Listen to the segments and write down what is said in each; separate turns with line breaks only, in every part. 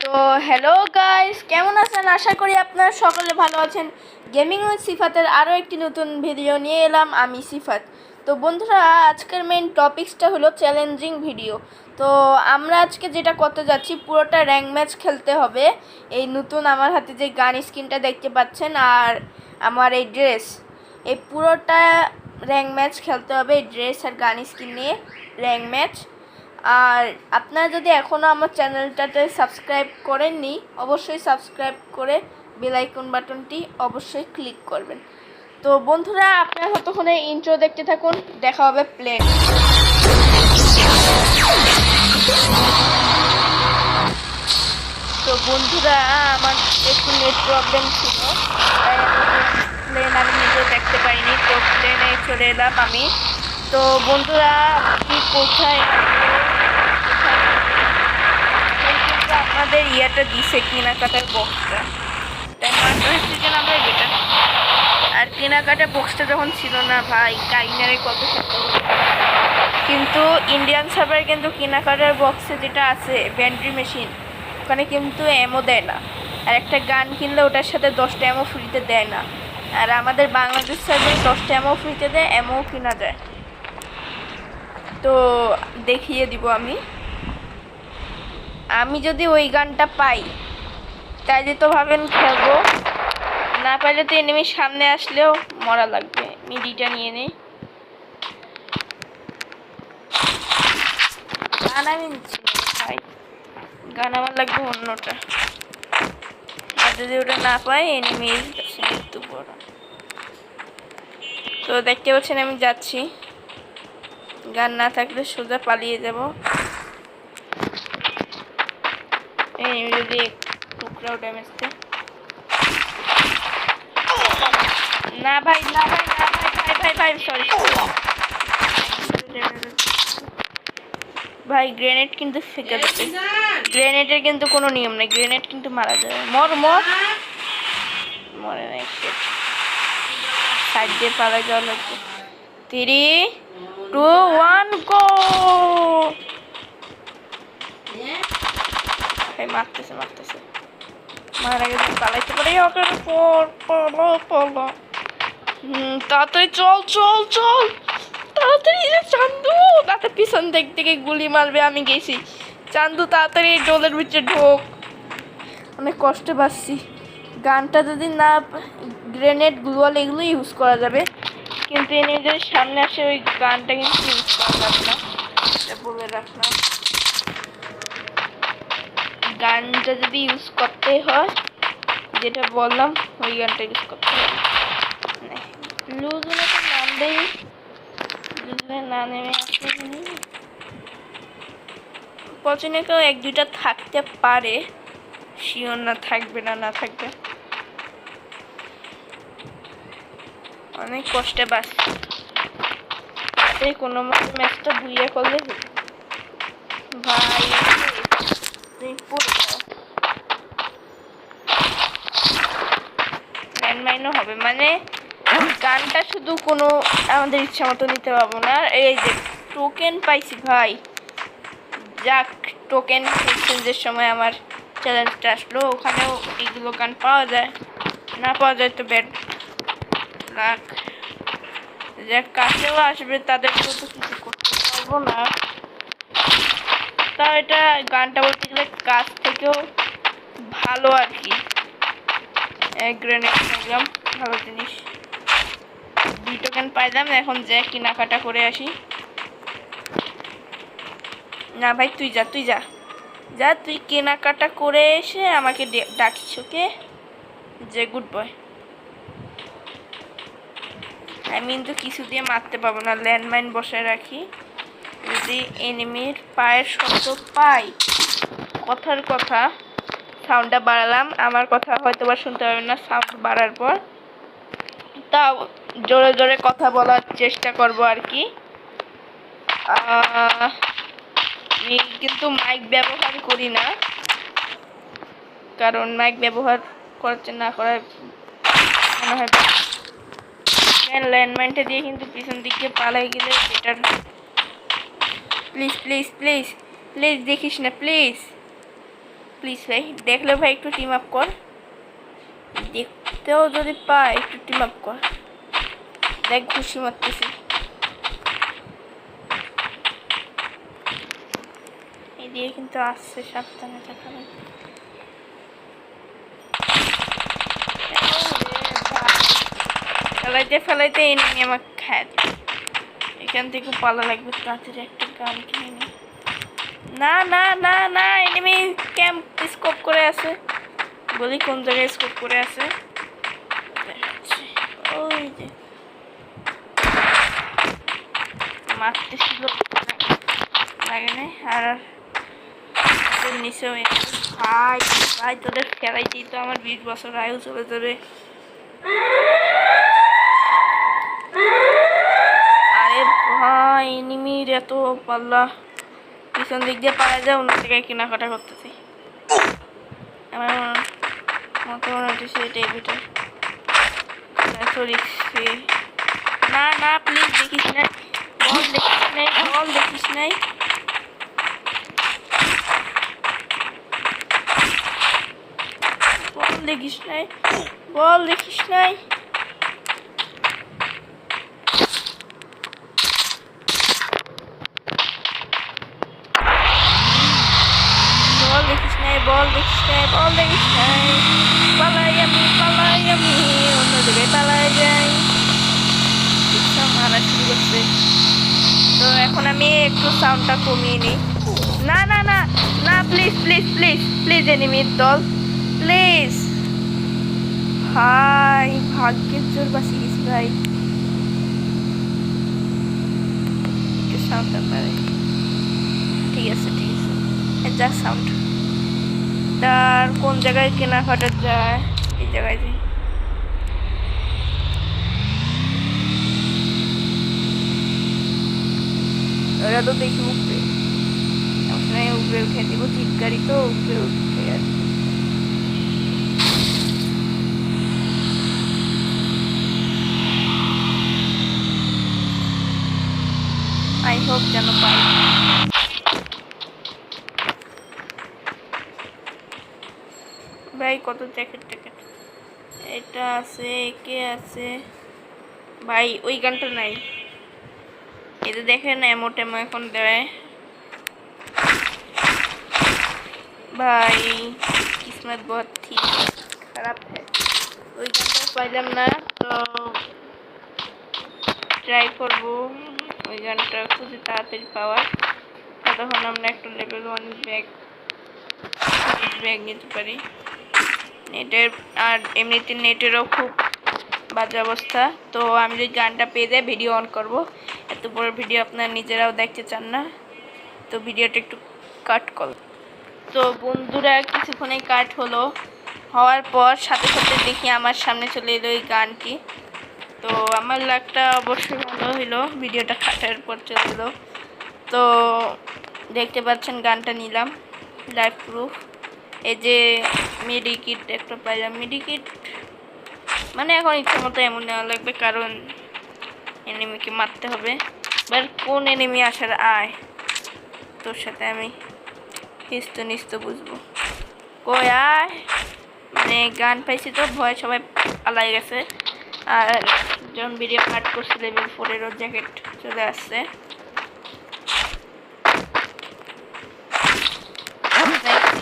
তো hello guys, কেমন আছেন? আশা করি আপনারা সকলে ভালো আছেন। গেমিং উইথ সিফাতের আরও একটি নতুন ভিডিও নিয়ে এলাম আমি সিফাত। তো বন্ধুরা, আজকের মেইন টপিকসটা হলো চ্যালেঞ্জিং ভিডিও। তো আমরা আজকে যেটা করতে যাচ্ছি, পুরোটা র্যাঙ্ক ম্যাচ খেলতে হবে। এই নতুন আমার হাতে যে গান স্কিনটা দেখতে পাচ্ছেন আর আমার এই ড্রেস, এই পুরোটা র্যাঙ্ক ম্যাচ খেলতে হবে। এই ড্রেস আর গান স্কিন নিয়ে র্যাঙ্ক ম্যাচ। আর আপনারা যদি এখনও আমার চ্যানেলটাতে সাবস্ক্রাইব করেননি, অবশ্যই সাবস্ক্রাইব করে বেল আইকন বাটনটি অবশ্যই ক্লিক করবেন। তো বন্ধুরা, আপনারা ততক্ষণে ইন্ট্রো দেখতে থাকুন, দেখা হবে প্লে। তো বন্ধুরা, আমার একটু নেট প্রবলেম ছিল, তাই প্লেন আমি নিজে দেখতে পাইনি। তো প্লেনে চলে এলাম আমি। তো বন্ধুরা, কি কোথায় আমাদের ইয়েটা দিছে কেনাকাটার বক্সটা, তাই মাত্র হচ্ছে যে আমরা যেটা। আর কেনাকাটার বক্সটা যখন ছিল না ভাই, কাইনারে কত সত্য। কিন্তু ইন্ডিয়ান সার্ভারে কিন্তু কেনাকাটার বক্সে যেটা আছে ব্যান্ড্রি মেশিন, ওখানে কিন্তু এমও দেয় না। আর একটা গান কিনলে ওটার সাথে 10টা এমও ফ্রিতে দেয় না। আর আমাদের বাংলাদেশ সার্ভারে 10টা এমও ফ্রিতে দেয়, এমও কিনা যায়। তো দেখিয়ে দিব আমি যদি ওই গানটা পাই তাইলে তো ভাবেন খেলবো, না পাইলে তো এনিমির সামনে আসলেও মরা লাগবে। মিডিটা নিয়ে নেই, গান আমি নিচ্ছি না ভাই, গান আমার লাগবে অন্যটা। আর যদি ওটা না পাই, এনিমির কাছে মৃত্যু পড়া। তো দেখতে পাচ্ছেন আমি যাচ্ছি, গান না থাকলে সোজা পালিয়ে যাব। এনিমি যদি টুকরাও ড্যামেজ দেয়, না ভাই না ভাই না ভাই ভাই ভাই ভাই সরি ভাই। গ্রেনেড কিন্তু ফেঁকে দিচ্ছে, গ্রেনেডের কিন্তু কোনো নিয়ম নেই, গ্রেনেড কিন্তু মারা যাবে। মরে নাই, সাইড দিয়ে পালা যাওয়া লাগবে। 3, 2, 1 গো। মারতেছে মারা গেছে, পালাইতে পারে তাড়াতাড়ি চল তাড়াতাড়ি। চান্দু তাতে পিছন দিক থেকে গুলি মারবে, আমি গেছি। চান্দু তাড়াতাড়ি ডোলের ভিতরে ঢোক। অনেক কষ্টে বাঁচছি। গানটা যদি না, গ্রেনেড গ্লুয়াল এগুলো ইউজ করা যাবে, কিন্তু এনে যদি সামনে আসে ওই গানটা কিন্তু ইউজ করা যাবে না, এটা বলে রাখলাম। গানটা যদি ইউজ করতে হয়, যেটা বললাম, ওই গানটা ইউজ করতে হবে। লুজনে তো নাম দেই, লুজনে না নেমে আসলে পছন্দ কেউ 1-2টা থাকতে পারে, শিওর না, থাকবে না থাকবে। অনেক কষ্টে বাঁচছি, তাতে কোনো মতো ম্যাচটা বুইয়া করলে ভাই ল্যান্ডমাইনও হবে। মানে গানটা শুধু কোনো আমাদের ইচ্ছা মতো নিতে পারবো না। এই যে টোকেন পাইছি ভাই, যাক, টোকেন এক্সচেঞ্জের সময় আমার চ্যালেঞ্জটা আসলো, ওখানেও এগুলো গান পাওয়া যায়, না পাওয়া যায় তো ব্যাড লাক। যার কাছেও আসবে তাদেরকেও তো কিছু করতে পারবো না। তা এটা গানটা বলতে গেলে কাছ থেকেও ভালো আর কি। গ্রেনেড নিলাম, ভালো জিনিস। 2 টোকেন পাইলাম, এখন যে কেনাকাটা করে আসি। না ভাই, তুই যা তুই কেনাকাটা করে এসে আমাকে ডাকিস, ওকে? যে গুড বয়। আমি কিন্তু কিছু দিয়ে মারতে পারবো না, ল্যান্ডমাইন বসায় রাখি। যদি এনিমির পায়ের শব্দ পাই, কথার কথা, সাউন্ডটা বাড়ালাম, আমার কথা হয়তো বা শুনতে পারবেন না সাউন্ড বাড়ার পর, তাও জোরে জোরে কথা বলার চেষ্টা করব আর কি। আমি কিন্তু মাইক ব্যবহার করি না, কারণ মাইক ব্যবহার করতে না করার মনে হয় ল্যান্ডমাইনটা দিয়ে কিন্তু পিছন দিকে পালাই গেলে better. Please please please please দেখিস না প্লিজ। প্লিজ ভাই, দেখলে ভাই একটু টিম আপ কর, দেখতেও যদি পাই একটু টিম আপ কর। দেখ ঘুষি মারতেছি, এই দিয়ে কিন্তু আসছে, সাবধানে থাকা। ফেলাইতে ফেলাইতে এনিমি আমাকে খায় দিবে। এখান থেকে পালা লাগবে, তাড়াতাড়ি একটা গান কিনে নি। না না না না, এনিমি ক্যাম্প স্কোপ করে আছে, বলি কোন জায়গায় স্কোপ করে আছে। ওই যে মারতেছিল, লাগে নাই। আর নিচেও ভাই ভাই, তোদের ফেলাইতেই তো আমার 20 বছর আয়ু চলে যাবে। আরে ভাই, এনিমির এত পাল্লা, পিছন দিক দিয়ে পালা যায়, অন্য জায়গায় কেনাকাটা করতেছি। আমার মতো মনে হচ্ছে সেটাই বেটার। না না প্লিজ, দেখিস না, বল দেখিস নাই, বল দেখিস নাই। বল দেখিস নাই, বল দেখিস নাই। বল দেখিস নাই, বল দেখিস নাই, বল দেখিস নাই। পালাই আমি অন্য জায়গায় পালাই যাই। মারা শুরু করছে, তো এখন আমি একটু সাউন্ডটা কমিয়ে নিই। না না না না, প্লিজ প্লিজ প্লিজ প্লিজ, এনিমির দল প্লিজ। ভাই ভাগ্যের জোর বাঁচিয়ে গেছি ভাই। একটু সাউন্ডটা পারে, ঠিক আছে ঠিক আছে, যা সাউন্ড। তার কোন জায়গায় কেনাকাটা যায়, এই জায়গায় যাই। ওরা তো দেখি উপরে, উপরে উঠে দিব, ঠিক গাড়ি তো উপরে উঠে আছে। আই হোপ যেন পাই। ভাই কত জ্যাকেট ট্যাকেট, এটা আছে, একে আছে ভাই, ওই গানটা নাই। এটা দেখেন এমো টেমো এখন দেয় ভাই, কিসমত বহুত ঠিক খারাপ হ্যাঁ। ওই গানটা পাইলাম না, তো ট্রাই করবো ওই গানটা খুবই তাড়াতাড়ি পাওয়ার। তখন আমরা একটা লেভেল 1 ব্যাগ নিতে পারি। নেটের আর এমনিতে নেটেরও খুব বাজে অবস্থা, তো আমি যদি গানটা পেয়ে যাই ভিডিও অন করব। এত বড় ভিডিও আপনারা নিজেরাও দেখতে চান না, তো ভিডিওটা একটু কাট কর। তো বন্ধুরা কিছুক্ষণে কাট হওয়ার পর সাথে সাথে দেখি আমার সামনে চলে এলো এই গানটি। তো আমার লাকটা অবশ্যই ভালো হইলো, ভিডিওটা কাটার পর চলে এলো। তো দেখতে পাচ্ছেন গানটা নিলাম, লাইভ প্রুফ। এই যে মেডিকিট একটা পাইলাম, মেডিকিট মানে এখন ইচ্ছা মতো এমন নেওয়া লাগবে, কারণ এনিমিকে মারতে হবে। এবার কোন এনিমি আসার আয়, তোর সাথে আমি হিস্ত নিস্ত বুঝবো। কই আয়, মানে গান পাইছি তো ভয় সবাই পালাই গেছে। আর যখন ভিডিও কাট করছি লেভেল 4 জ্যাকেট চলে আসছে।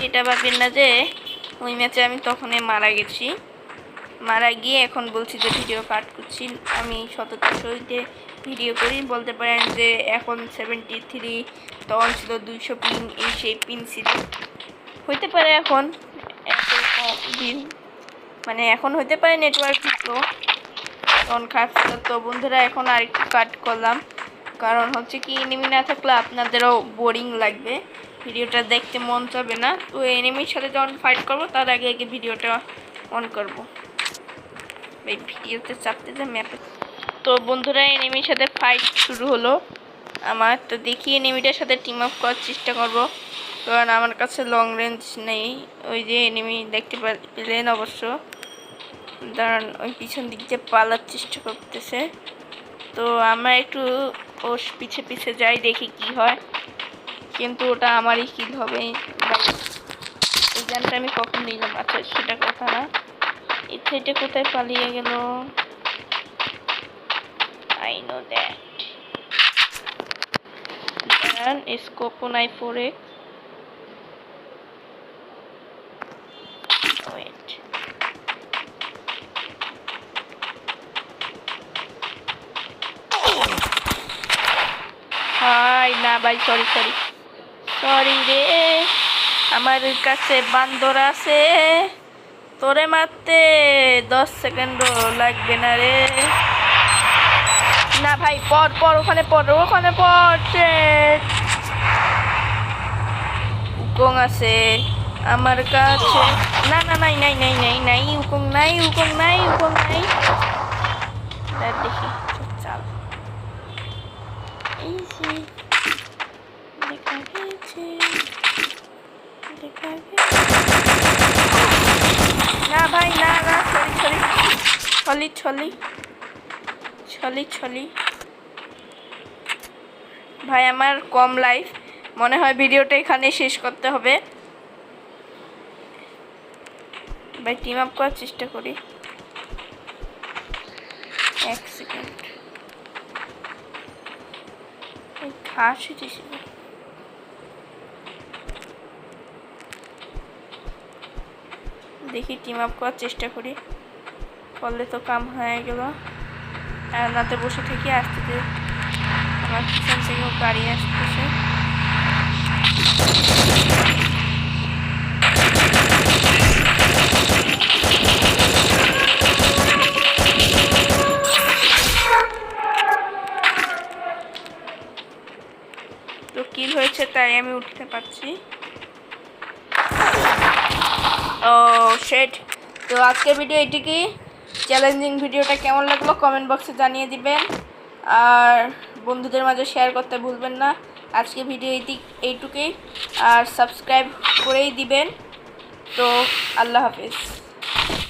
এটা ভাবেন না যে ওই ম্যাচে আমি তখনই মারা গেছি, মারা গিয়ে এখন বলছি যে ভিডিও কাট করছি। আমি সততার সহিত ভিডিও করি, বলতে পারেন যে এখন 73, তখন ছিল 200 পিন, এই সেই পিন ছিল। হইতে পারে এখন এত দিন, মানে এখন হইতে পারে নেটওয়ার্ক স্লো, তখন খারাপ ছিল। তো বন্ধুরা এখন আরেকটু কাট করলাম, কারণ হচ্ছে কি এনিমি না থাকলে আপনাদেরও বোরিং লাগবে, ভিডিওটা দেখতে মন চাবে না। তো এনিমির সাথে যখন ফাইট করবো তার আগে আগে ভিডিওটা অন করব। এই ভিডিওতে চাপতে যে ম্যাপে। তো বন্ধুরা এনিমির সাথে ফাইট শুরু হলো আমার। তো দেখি এনিমিটার সাথে টিম আপ করার চেষ্টা করব, কারণ আমার কাছে লং রেঞ্জ নেই। ওই যে এনিমি দেখতে পেলেন অবশ্য, দাঁড়ান ওই পিছন দিক দিয়ে পালার চেষ্টা করতেছে। তো আমরা একটু ওর পিছে পিছে যাই, দেখি কি হয়, কিন্তু ওটা আমারই কিল হবে। এই যে এটা আমি কখন নিলাম? আচ্ছা সেটা কথা না, এই সাইডে কোথায় পালিয়ে গেল? I know that. দেন স্কোপও নাই 4x। ওয়েট, হাই না ভাই, সরি সরি সরি রে, আমার কাছে বান্দর আছে, তোরে মারতে 10 সেকেন্ডও লাগবে না রে। না ভাই, পর পর ওখানে পর, ওখানে পর। উকং আছে আমার কাছে। না না নাই নাই নাই নাই নাই উকং নাই, উকং নাই, উকং নাই। দেখি চাল, এই যে দেখা গেছে, দেখা গেছে। না ভাই না না, সরি সরি, ছলি ছলি ছলি ছলি। ভাই আমার কম লাইফ, মনে হয় ভিডিওটা এখানে শেষ করতে হবে। ভাই টিম আপ করার চেষ্টা করি। 1 সেকেন্ড, ঘাস হয়েছিল। দেখি টিম আপ করার চেষ্টা করি, করলে তো কাম হয়ে গেল। আর নাতে বসে থেকে আসতে আমার পিছন থেকেও গাড়ি আসতেছে। তো কিল হয়েছে তাই আমি উঠতে পারছি। ও শেট। তো আজকের ভিডিও এটুকুই। চ্যালেঞ্জিং ভিডিওটা কেমন লাগলো কমেন্ট বক্সে জানিয়ে দিবেন, আর বন্ধুদের মাঝে শেয়ার করতে ভুলবেন না। আজকে ভিডিও এইটুকুই, আর সাবস্ক্রাইব করেই দিবেন। তো আল্লাহ হাফেজ।